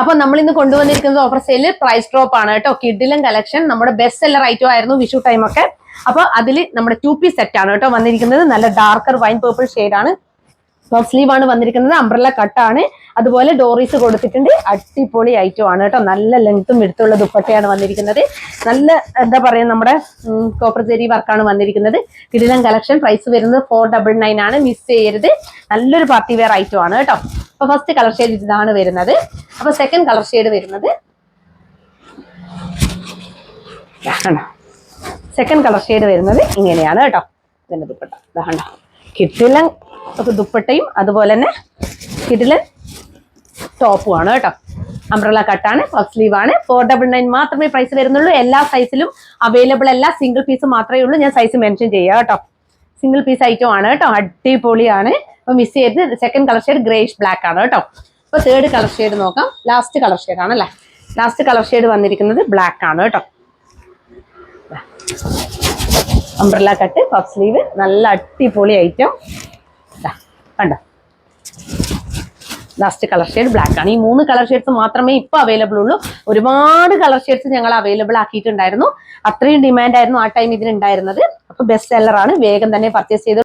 അപ്പൊ നമ്മൾ ഇന്ന് കൊണ്ടുവന്നിരിക്കുന്നത് ഓഫർ സെയില് പ്രൈസ് ഡ്രോപ്പ് ആണ് കേട്ടോ. കിഡിലും കളക്ഷൻ നമ്മുടെ ബെസ്റ്റ് സെല്ലർ ഐറ്റം ആയിരുന്നു വിഷു ടൈമൊക്കെ. അപ്പൊ അതിൽ നമ്മുടെ 2 പീസ് സെറ്റ് ആണ് കേട്ടോ വന്നിരിക്കുന്നത്. നല്ല ഡാർക്കർ വൈൻ പേർപ്പിൾ ഷെയ്ഡാണ്. പഫ് സ്ലീവ് ആണ് വന്നിരിക്കുന്നത്. അംബ്രല്ല കട്ടാണ്. അതുപോലെ ഡോറീസ് കൊടുത്തിട്ടുണ്ട്. അടിപൊളി ഐറ്റം ആണ് കേട്ടോ. നല്ല ലെങ്ത്തും വിടുത്തുള്ള ദുപ്പട്ടയാണ് വന്നിരിക്കുന്നത്. നല്ല എന്താ പറയാ നമ്മുടെ കോപ്പർ ജെറി വർക്കാണ് വന്നിരിക്കുന്നത്. കിടിലൻ കളക്ഷൻ. പ്രൈസ് വരുന്നത് 499 ആണ്. മിസ് ചെയ്യരുത്. നല്ലൊരു പാർട്ടി വെയർ ഐറ്റം ആണ് കേട്ടോ. അപ്പൊ ഫസ്റ്റ് കളർ ഷെയ്ഡ് ഇതാണ് വരുന്നത്. അപ്പൊ സെക്കൻഡ് കളർ ഷെയ്ഡ് വരുന്നത് ഇങ്ങനെയാണ് കേട്ടോ. ഇതിന്റെ ദുപ്പട്ട ഇതാണ്ടോ. കിടിലൻ ദുപ്പട്ടയും അതുപോലെ തന്നെ കിടിലൻ ടോപ്പും ആണ് കേട്ടോ. അംബ്രല കട്ടാണ്. പഫ് സ്ലീവ് ആണ്. 499 മാത്രമേ പ്രൈസ് വരുന്നുള്ളൂ. എല്ലാ സൈസിലും അവൈലബിൾ അല്ല. സിംഗിൾ പീസ് മാത്രമേ ഉള്ളൂ. ഞാൻ സൈസ് മെൻഷൻ ചെയ്യാം കേട്ടോ. സിംഗിൾ പീസ് ഐറ്റം ആണ് കേട്ടോ. അടിപൊളിയാണ്. അപ്പൊ മിസ് ചെയ്ത് second colour shade greyish black ആണ് കേട്ടോ. അപ്പൊ തേർഡ് കളർ ഷെയ്ഡ് നോക്കാം. ലാസ്റ്റ് കളർ ഷെയ്ഡ് ആണല്ലേ. ലാസ്റ്റ് കളർ ഷെയ്ഡ് വന്നിരിക്കുന്നത് ബ്ലാക്ക് ആണ് കേട്ടോ. അംബ്രല കട്ട്, പഫ് സ്ലീവ്, നല്ല അടിപൊളി ഐറ്റം കണ്ടോ. ലാസ്റ്റ് കളർ ഷെയ്ഡ് ബ്ലാക്ക് ആണ്. ഈ 3 കളർ ഷെയ്ഡ്സ് മാത്രമേ ഇപ്പൊ അവൈലബിൾ ഉള്ളൂ. ഒരുപാട് കളർ ഷെയ്ഡ്സ് ഞങ്ങൾ അവൈലബിൾ ആക്കിയിട്ടുണ്ടായിരുന്നു. അത്രയും ഡിമാൻഡ് ആയിരുന്നു ആ ടൈം ഇതിനുണ്ടായിരുന്നത്. അപ്പൊ ബെസ്റ്റ് സെല്ലർ ആണ്. വേഗം തന്നെ പർച്ചേസ് ചെയ്തു.